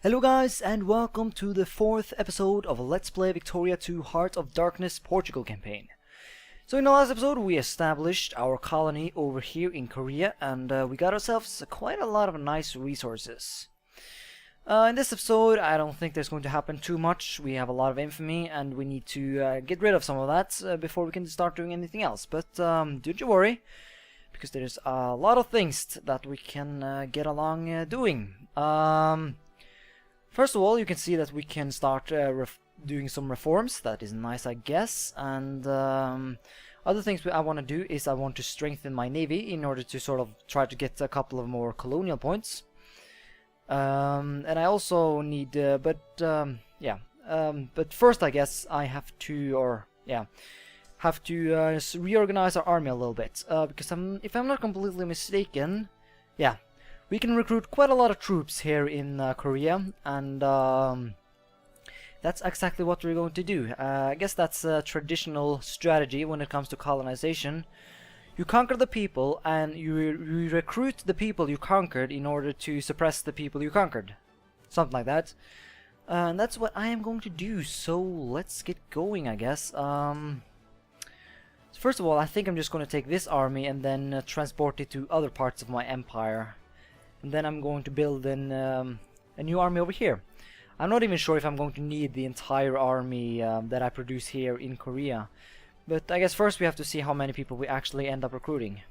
Hello guys, and welcome to the 4th episode of Let's Play Victoria 2 Heart of Darkness Portugal campaign. So in the last episode we established our colony over here in Korea, and we got ourselves quite a lot of nice resources. In this episode I don't think there's going to happen too much. We have a lot of infamy and we need to get rid of some of that before we can start doing anything else. But don't you worry, because there's a lot of things that we can get along doing. First of all, you can see that we can start doing some reforms. That is nice, I guess. And other things I want to do is I want to strengthen my navy in order to sort of try to get a couple of more colonial points. And I also need, but first I guess I have to, reorganize our army a little bit. Because if I'm not completely mistaken, yeah. We can recruit quite a lot of troops here in Korea, and that's exactly what we're going to do. I guess that's a traditional strategy when it comes to colonization. You conquer the people, and you recruit the people you conquered in order to suppress the people you conquered. Something like that. And that's what I am going to do, so let's get going, I guess. First of all, I think I'm just going to take this army and then transport it to other parts of my empire. And then I'm going to build a new army over here. I'm not even sure if I'm going to need the entire army that I produce here in Korea. But I guess first we have to see how many people we actually end up recruiting.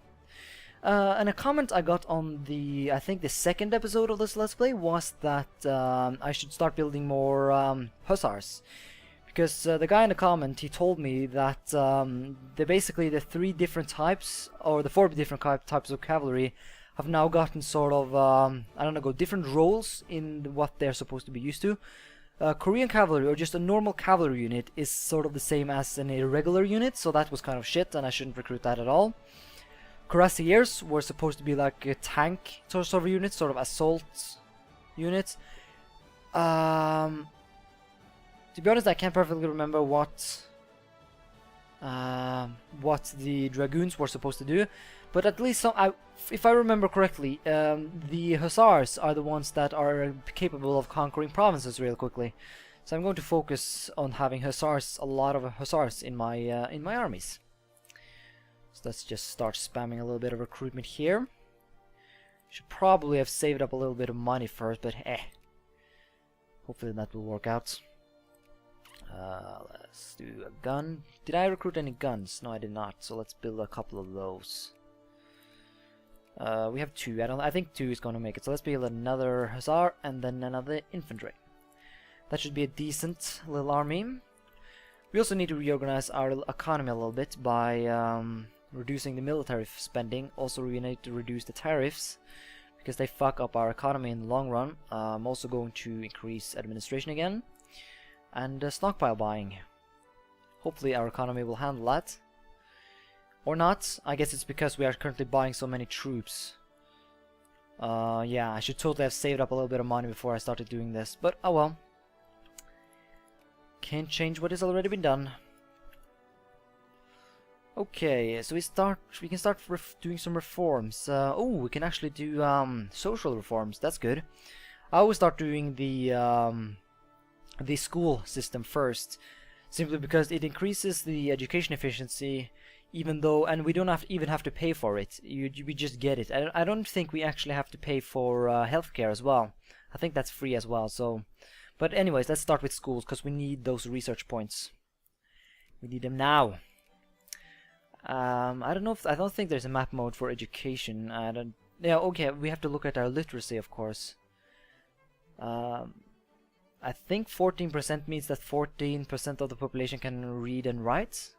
And a comment I got on I think the second episode of this Let's Play was that I should start building more hussars. Because the guy in the comment, he told me that basically the 3 different types, or the 4 different types of cavalry have now gotten sort of, I don't know, different roles in what they're supposed to be used to. Korean cavalry, or just a normal cavalry unit, is sort of the same as an irregular unit, so that was kind of shit, and I shouldn't recruit that at all. Cuirassiers were supposed to be like a tank sort of unit, sort of assault units. To be honest, I can't perfectly remember what the dragoons were supposed to do, but at least if I remember correctly, the hussars are the ones that are capable of conquering provinces real quickly. So I'm going to focus on having hussars, a lot of hussars in my armies. So let's just start spamming a little bit of recruitment here. Should probably have saved up a little bit of money first, but hopefully that will work out. Let's do a gun. Did I recruit any guns? No, I did not. So let's build a couple of those. We have 2. I think 2 is going to make it. So let's build another hussar and then another infantry. That should be a decent little army. We also need to reorganize our economy a little bit by reducing the military spending. Also, we need to reduce the tariffs because they fuck up our economy in the long run. I'm also going to increase administration again. And stockpile buying. Hopefully our economy will handle that. Or not. I guess it's because we are currently buying so many troops. Yeah, I should totally have saved up a little bit of money before I started doing this. But oh well. Can't change what has already been done. Okay, so we can start doing some reforms. Oh, we can actually do social reforms. That's good. I always start doing the school system first, simply because it increases the education efficiency, even though, and we don't even have to pay for it. We just get it. I don't think we actually have to pay for healthcare as well. I think that's free as well. So, but anyways, let's start with schools because we need those research points. We need them now. I don't think there's a map mode for education. Yeah, okay. We have to look at our literacy, of course. I think 14% means that 14% of the population can read and write.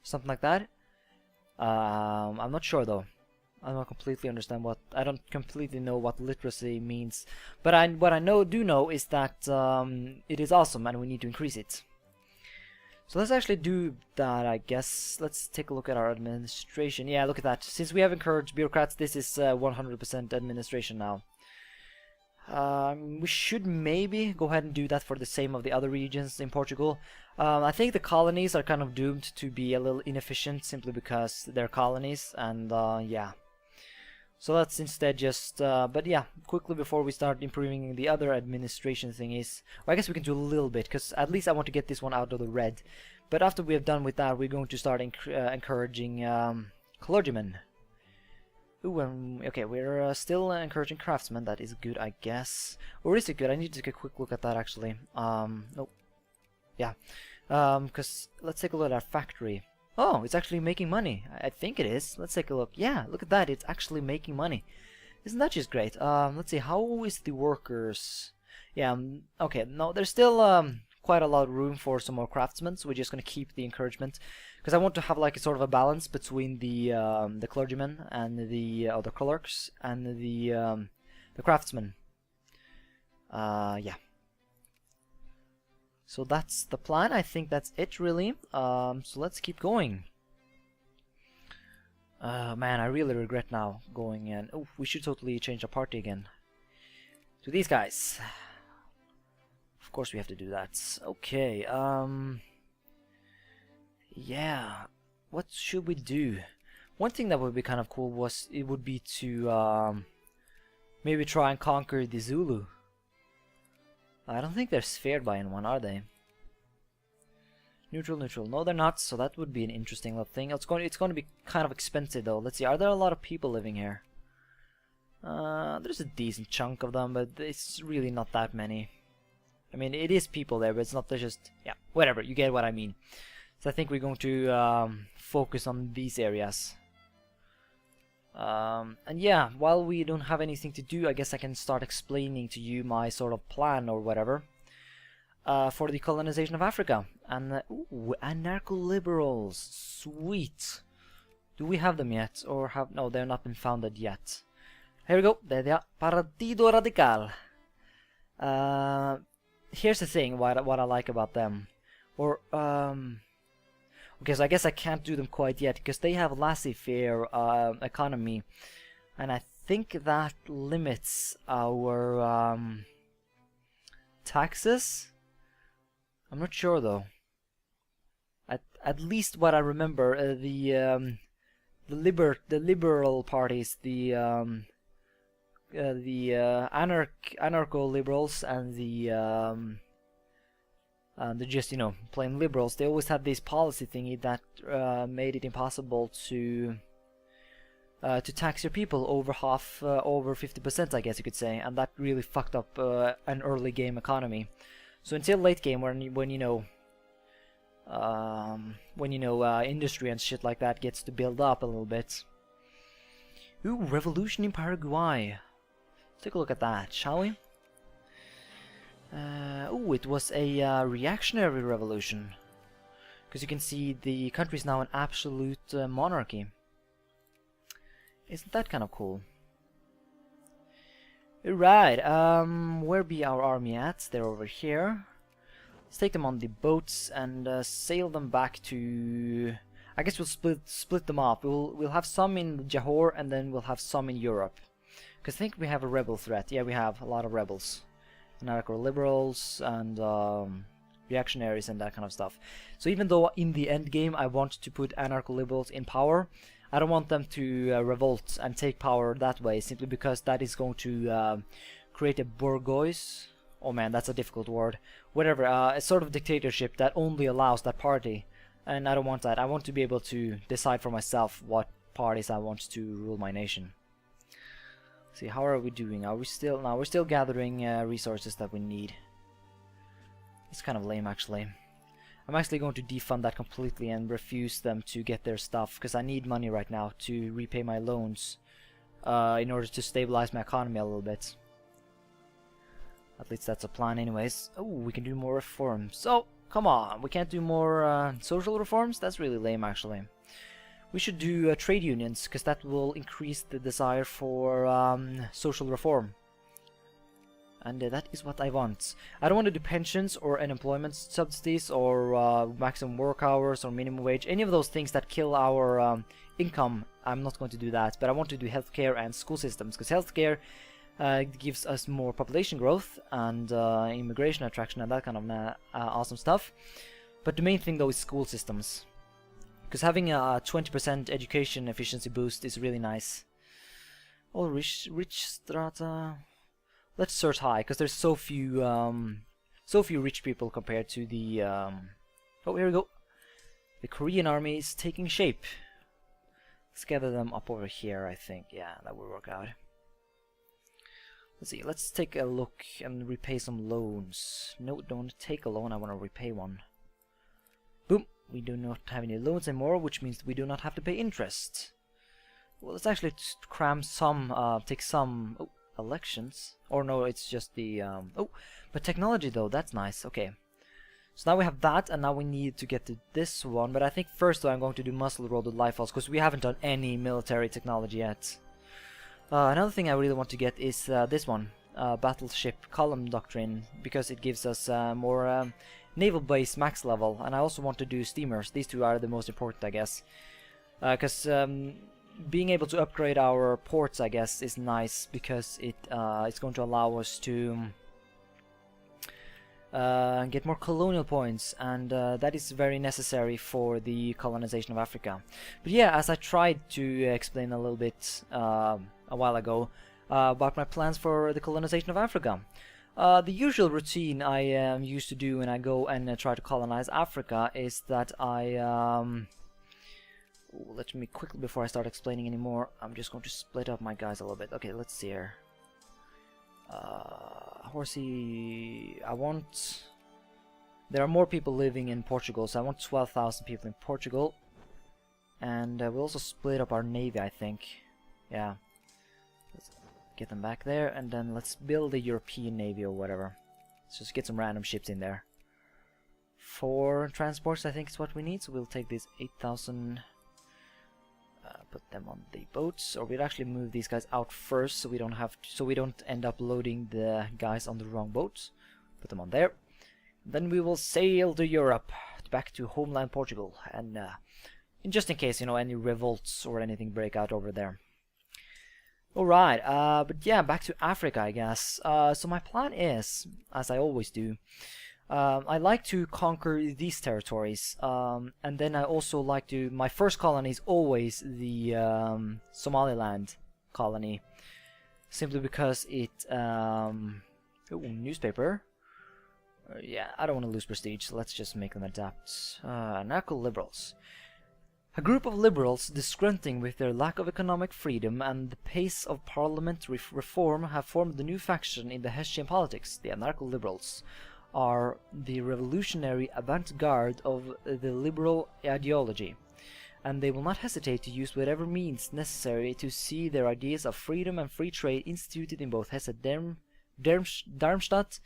Something like that. I'm not sure though. I don't completely understand I don't completely know what literacy means. But what I do know is that it is awesome and we need to increase it. So let's actually do that, I guess. Let's take a look at our administration. Yeah, look at that. Since we have encouraged bureaucrats, this is 100% administration now. We should maybe go ahead and do that for the same of the other regions in Portugal. I think the colonies are kind of doomed to be a little inefficient simply because they're colonies, and yeah. So let's instead just, but yeah, quickly before we start improving the other administration thingies, well, I guess we can do a little bit, because at least I want to get this one out of the red. But after we have done with that, we're going to start encouraging clergymen. Ooh, okay, we're still encouraging craftsmen. That is good, I guess. Or is it good? I need to take a quick look at that, actually. Nope. Yeah. Because let's take a look at our factory. Oh, it's actually making money. I think it is. Let's take a look. Yeah, look at that. It's actually making money. Isn't that just great? Let's see. How is the workers? Yeah, okay. No, there's still quite a lot of room for some more craftsmen, so we're just going to keep the encouragement. Because I want to have like a sort of a balance between the clergymen and the other clerks and the craftsmen. Yeah. So that's the plan. I think that's it, really. So let's keep going. Man, I really regret now going in. Oh, we should totally change our party again to these guys. Of course we have to do that. Okay, yeah, what should we do? One thing that would be kind of cool would be to maybe try and conquer the Zulu. I don't think they're spared by anyone, are they? Neutral, neutral. No, they're not, so that would be an interesting little thing. It's going to be kind of expensive, though. Let's see, are there a lot of people living here? There's a decent chunk of them, but it's really not that many. I mean, it is people there, but it's not just... Yeah, whatever, you get what I mean. So I think we're going to focus on these areas. And yeah, while we don't have anything to do, I guess I can start explaining to you my sort of plan or whatever for the colonization of Africa. And ooh, anarcho-liberals, sweet. Do we have them yet, or have no? They're not been founded yet. Here we go. There they are. Partido Radical. Here's the thing. What I like about them, or okay, so I guess I can't do them quite yet because they have laissez-faire economy, and I think that limits our taxes. I'm not sure though. At least what I remember, the liberal parties, the anarcho-liberals and the just, you know, plain liberals, they always had this policy thingy that made it impossible to tax your people over over 50%, I guess you could say, and that really fucked up an early game economy. So until late game, when industry and shit like that gets to build up a little bit. Ooh, revolution in Paraguay. Let's take a look at that, shall we? Oh, it was a reactionary revolution. Because you can see the country is now an absolute monarchy. Isn't that kind of cool? Alright, where be our army at? They're over here. Let's take them on the boats and sail them back to... I guess we'll split them up. We'll have some in Johor and then we'll have some in Europe. Because I think we have a rebel threat. Yeah, we have a lot of rebels. Anarcho-liberals and reactionaries and that kind of stuff. So even though in the end game I want to put anarcho-liberals in power, I don't want them to revolt and take power that way, simply because that is going to create a bourgeois... Oh man, that's a difficult word. Whatever, a sort of dictatorship that only allows that party. And I don't want that. I want to be able to decide for myself what parties I want to rule my nation. See, how are we doing? Are we still... No, we're still gathering resources that we need. It's kind of lame, actually. I'm actually going to defund that completely and refuse them to get their stuff, because I need money right now to repay my loans in order to stabilize my economy a little bit. At least that's a plan anyways. Oh, we can do more reforms. So, come on, we can't do more social reforms? That's really lame, actually. We should do trade unions, because that will increase the desire for social reform. And that is what I want. I don't want to do pensions or unemployment subsidies or maximum work hours or minimum wage. Any of those things that kill our income, I'm not going to do that. But I want to do healthcare and school systems, because healthcare gives us more population growth and immigration attraction and that kind of awesome stuff. But the main thing though is school systems, because having a 20% education efficiency boost is really nice. All rich strata. Let's search high, because there's so few rich people compared to the oh, here we go. The Korean army is taking shape. Let's gather them up over here, I think. Yeah, that will work out. Let's see, let's take a look and repay some loans. No, don't take a loan, I want to repay one. Boom! We do not have any loans anymore, which means we do not have to pay interest. Well, let's actually cram some, take some elections. Or no, it's just the, oh, but technology though, that's nice, okay. So now we have that, and now we need to get to this one, but I think first though I'm going to do muscle road with life force, because we haven't done any military technology yet. Another thing I really want to get is this one, Battleship Column Doctrine, because it gives us more naval base max level, and I also want to do steamers. These two are the most important, I guess, because being able to upgrade our ports, I guess, is nice, because it's going to allow us to get more colonial points, and that is very necessary for the colonization of Africa. But yeah, as I tried to explain a little bit a while ago about my plans for the colonization of Africa. The usual routine I used to do when I go and try to colonize Africa is that let me quickly, before I start explaining anymore, I'm just going to split up my guys a little bit. Okay, let's see here. Horsey, there are more people living in Portugal, so I want 12,000 people in Portugal. And we'll also split up our navy, I think. Yeah. Let's get them back there, and then let's build a European navy or whatever. Let's just get some random ships in there. 4 transports, I think, is what we need, so we'll take these 8,000... put them on the boats, or we'll actually move these guys out first, so we don't end up loading the guys on the wrong boats. Put them on there. Then we will sail to Europe, back to homeland Portugal, and just in case, you know, any revolts or anything break out over there. Alright, but yeah, back to Africa, I guess. So my plan is, as I always do, I like to conquer these territories, and then I also like to... My first colony is always the Somaliland colony, simply because it... newspaper. Yeah, I don't want to lose prestige, so let's just make them adapt. Anarcho-liberals. A group of liberals disgruntled with their lack of economic freedom and the pace of parliamentary reform have formed the new faction in the Hessian politics. The anarcho-liberals are the revolutionary avant-garde of the liberal ideology, and they will not hesitate to use whatever means necessary to see their ideas of freedom and free trade instituted in both Hesse Darmstadt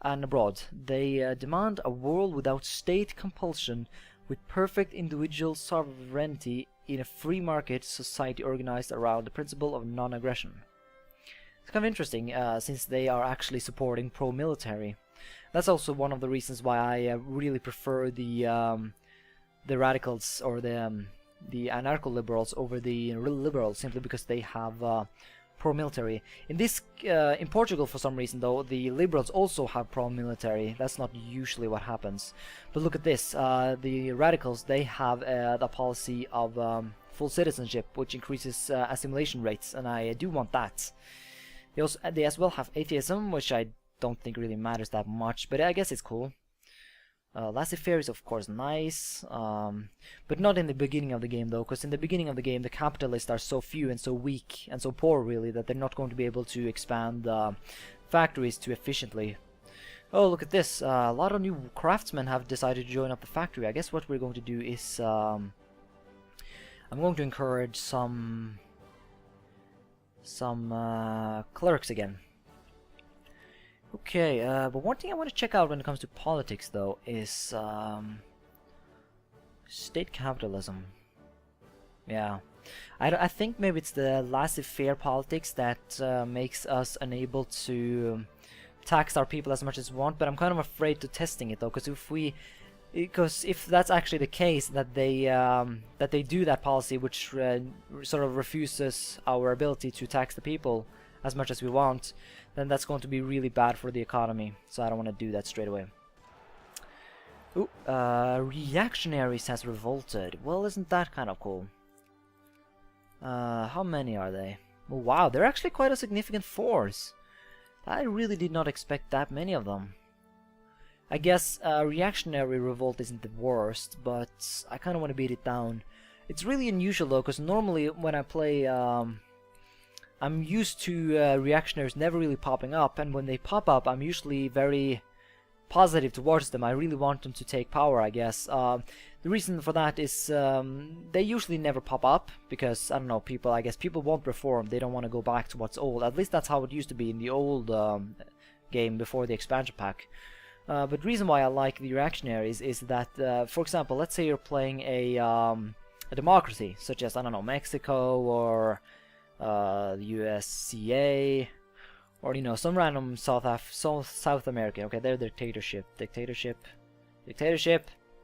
and abroad. They demand a world without state compulsion, with perfect individual sovereignty in a free market society organized around the principle of non-aggression. It's kind of interesting, since they are actually supporting pro-military. That's also one of the reasons why I really prefer the radicals, or the anarcho-liberals, over the liberals, simply because they have pro-military. In Portugal, for some reason though, the liberals also have pro-military. That's not usually what happens. But look at this, the radicals, they have the policy of full citizenship, which increases assimilation rates, and I do want that. They as well have atheism, which I don't think really matters that much, but I guess it's cool. Laissez-faire is of course nice, but not in the beginning of the game though, because in the beginning of the game the capitalists are so few and so weak and so poor really that they're not going to be able to expand factories too efficiently. Oh, look at this, a lot of new craftsmen have decided to join up the factory. I guess what we're going to do is I'm going to encourage some clerics again. Okay, but one thing I want to check out when it comes to politics, though, is state capitalism. Yeah, I think maybe it's the laissez-faire politics that makes us unable to tax our people as much as we want. But I'm kind of afraid to testing it though, because if that's actually the case, that they do that policy, which sort of refuses our ability to tax the people as much as we want, then that's going to be really bad for the economy, so I don't want to do that straight away. Ooh, reactionaries has revolted. Well, isn't that kind of cool? How many are they? Oh, wow, they're actually quite a significant force. I really did not expect that many of them. I guess reactionary revolt isn't the worst, but I kind of want to beat it down. It's really unusual though, because normally when I play, I'm used to reactionaries never really popping up, and when they pop up, I'm usually very positive towards them. I really want them to take power, I guess. The reason for that is they usually never pop up, because, I don't know, I guess people won't reform, they don't want to go back to what's old. At least that's how it used to be in the old game before the expansion pack. But the reason why I like the reactionaries is that, for example, let's say you're playing a democracy, such as, I don't know, Mexico, or the USCA, or, you know, some random South America. Okay, they're dictatorship.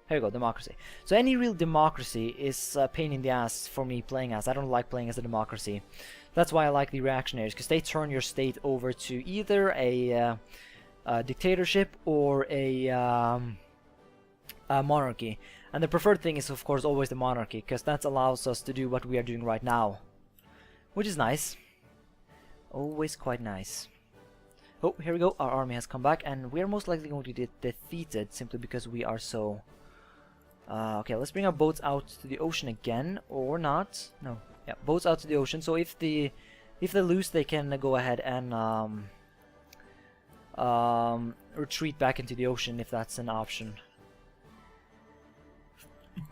Here we go, democracy. So any real democracy is a pain in the ass for me playing as. I don't like playing as a democracy. That's why I like the reactionaries, because they turn your state over to either a dictatorship or a monarchy. And the preferred thing is, of course, always the monarchy, because that allows us to do what we are doing right now, which is nice. Always quite nice. Oh, here we go. Our army has come back, and we are most likely going to get defeated simply because we are so... okay, let's bring our boats out to the ocean again, or not. No, yeah, boats out to the ocean. So if they lose, they can go ahead and retreat back into the ocean if that's an option.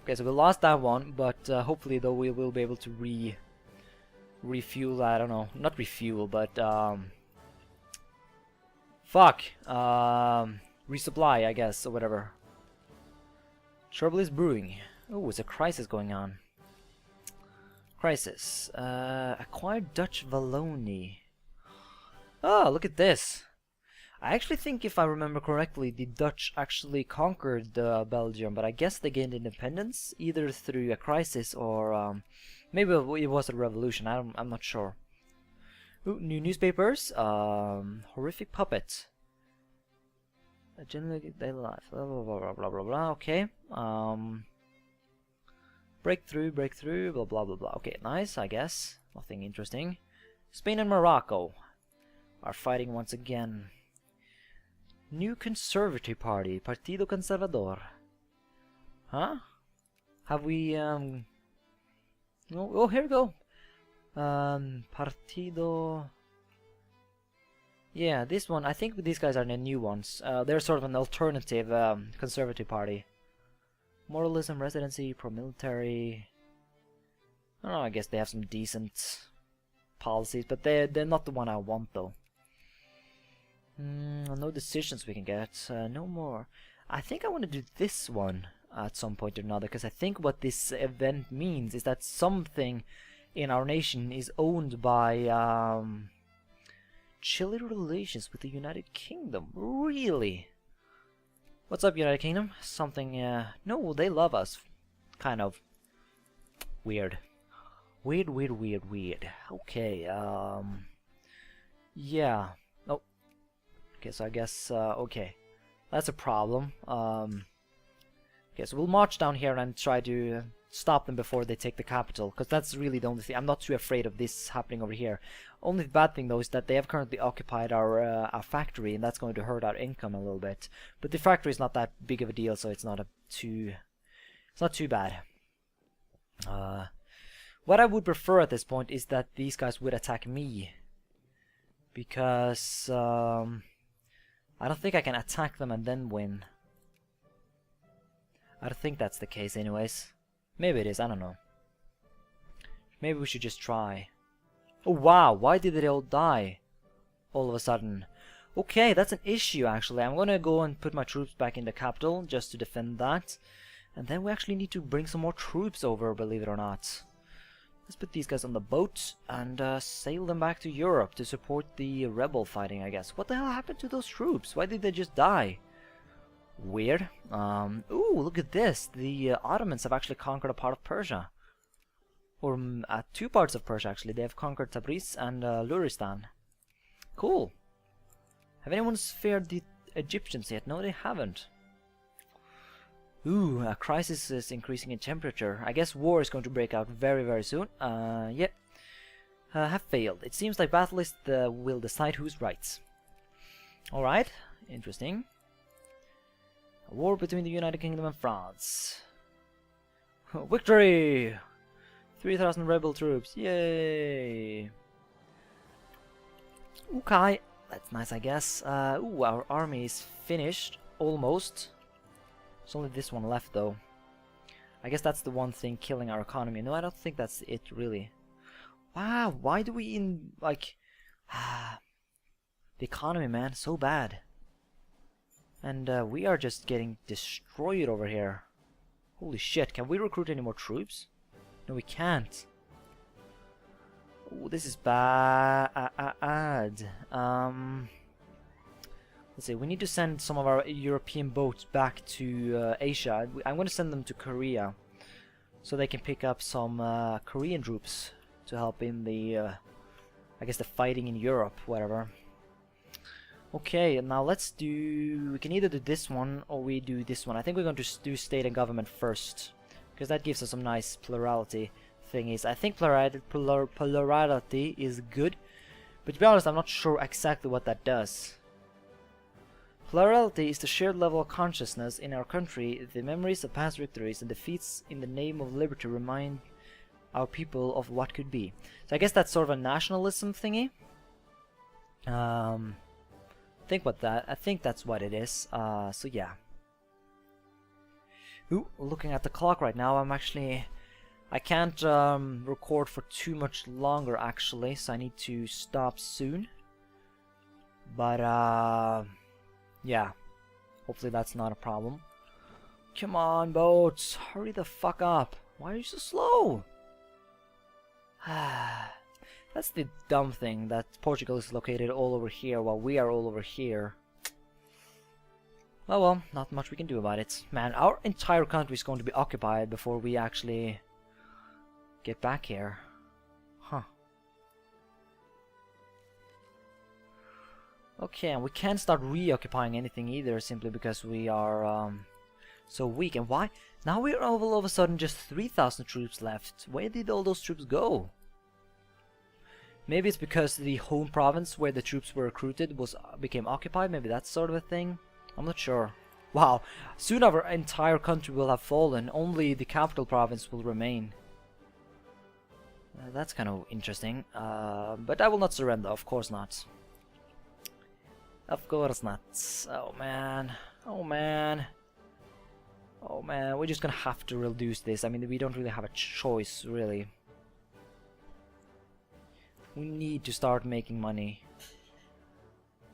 Okay, so we lost that one, but hopefully though we will be able to refuel. I don't know, not refuel, but resupply, I guess, or whatever. Trouble is brewing. Oh, it's a crisis going on. Crisis. Acquired Dutch Wallonie. Oh, look at this. I actually think, if I remember correctly, the Dutch actually conquered Belgium, but I guess they gained independence either through a crisis or maybe it was a revolution. I'm not sure. Ooh, new newspapers. Horrific puppet. Generally daily life. Blah blah blah blah blah blah. Okay. Breakthrough. Blah blah blah blah. Okay, nice. I guess nothing interesting. Spain and Morocco are fighting once again. New Conservative Party, Partido Conservador. Huh? Have we oh, oh, here we go. Partido. Yeah, this one. I think these guys are the new ones. They're sort of an alternative Conservative Party. Moralism, residency, pro-military. I don't know. I guess they have some decent policies, but they're not the one I want though. No decisions we can get. No more. I think I want to do this one at some point or another, because I think what this event means is that something in our nation is owned by chilly relations with the United Kingdom. Really? What's up, United Kingdom? Something, no, they love us. Kind of. Weird. Weird. Okay, yeah. Oh. Okay, so I guess, okay. That's a problem. Okay, so we'll march down here and try to stop them before they take the capital, because that's really the only thing. I'm not too afraid of this happening over here. Only bad thing though is that they have currently occupied our factory, and that's going to hurt our income a little bit. But the factory is not that big of a deal, so it's not too bad. What I would prefer at this point is that these guys would attack me, because I don't think I can attack them and then win. I don't think that's the case anyways. Maybe it is, I don't know. Maybe we should just try. Oh wow, why did they all die all of a sudden? Okay, that's an issue actually. I'm gonna go and put my troops back in the capital just to defend that. And then we actually need to bring some more troops over, believe it or not. Let's put these guys on the boat and sail them back to Europe to support the rebel fighting, I guess. What the hell happened to those troops? Why did they just die? Weird. Ooh, look at this. The Ottomans have actually conquered a part of Persia. Or two parts of Persia, actually. They have conquered Tabriz and Luristan. Cool. Have anyone spared the Egyptians yet? No, they haven't. Ooh, a crisis is increasing in temperature. I guess war is going to break out very, very soon. Yep. have failed. It seems like battle will decide who's right. Alright, interesting. A war between the United Kingdom and France. Victory! 3,000 rebel troops, yay! Okay, that's nice, I guess. Ooh, our army is finished, almost. There's only this one left, though. I guess that's the one thing killing our economy. No, I don't think that's it, really. Wow, why do we the economy, man, so bad. And we are just getting destroyed over here. Holy shit, can we recruit any more troops? No, we can't. Oh, this is bad. Let's see, we need to send some of our European boats back to Asia. I'm going to send them to Korea, so they can pick up some Korean troops to help in the, I guess, the fighting in Europe, whatever. Okay, now let's do... we can either do this one or we do this one. I think we're going to do state and government first, because that gives us some nice plurality thingies. I think plurality is good, but to be honest, I'm not sure exactly what that does. Plurality is the shared level of consciousness in our country. The memories of past victories and defeats in the name of liberty remind our people of what could be. So I guess that's sort of a nationalism thingy. Think what that. I think that's what it is. So yeah. Ooh, looking at the clock right now, I can't record for too much longer actually, so I need to stop soon. But yeah, hopefully that's not a problem. Come on, boats, hurry the fuck up. Why are you so slow? That's the dumb thing, that Portugal is located all over here while we are all over here. Well, not much we can do about it. Man, our entire country is going to be occupied before we actually get back here. Huh. Okay, and we can't start reoccupying anything either, simply because we are so weak. And why? Now we're all of a sudden just 3,000 troops left. Where did all those troops go? Maybe it's because the home province where the troops were recruited became occupied. Maybe that's sort of a thing. I'm not sure. Wow, soon our entire country will have fallen. Only the capital province will remain. That's kind of interesting. But I will not surrender, of course not. Of course not. Oh man. Oh man. Oh man, we're just gonna have to reduce this. I mean, we don't really have a choice, really. We need to start making money.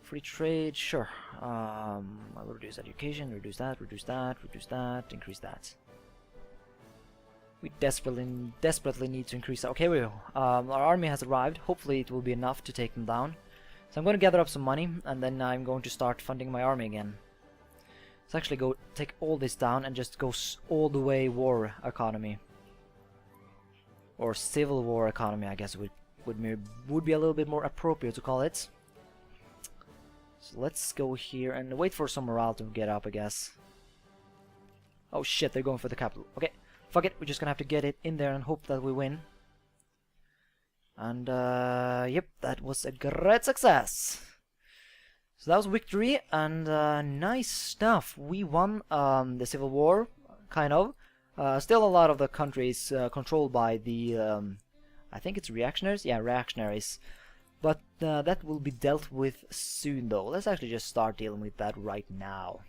Free trade, sure. I'll reduce education, reduce that, reduce that, reduce that, increase that. We desperately need to increase that. Okay, our army has arrived. Hopefully it will be enough to take them down. So I'm going to gather up some money, and then I'm going to start funding my army again. Let's actually go take all this down and just go all the way war economy. Or civil war economy, I guess would be a little bit more appropriate to call it. So let's go here and wait for some morale to get up, I guess. Oh shit, they're going for the capital. Okay, fuck it, we're just gonna have to get it in there and hope that we win. And yep, that was a great success. So that was victory, and nice stuff. We won the civil war, kind of. Still a lot of the country is controlled by the I think it's reactionaries? Yeah, reactionaries. But that will be dealt with soon, though. Let's actually just start dealing with that right now.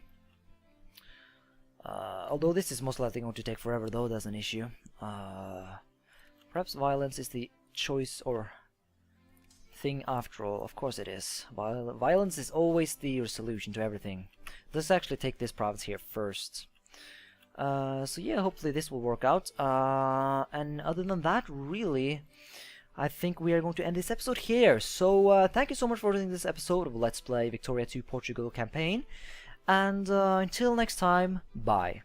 Although this is most likely going to take forever, though, that's an issue. Perhaps violence is the choice or thing after all. Of course it is. Violence is always the solution to everything. Let's actually take this province here first. So yeah, hopefully this will work out. And other than that, really, I think we are going to end this episode here. So thank you so much for watching this episode of Let's Play Victoria 2 Portugal campaign. And until next time, bye.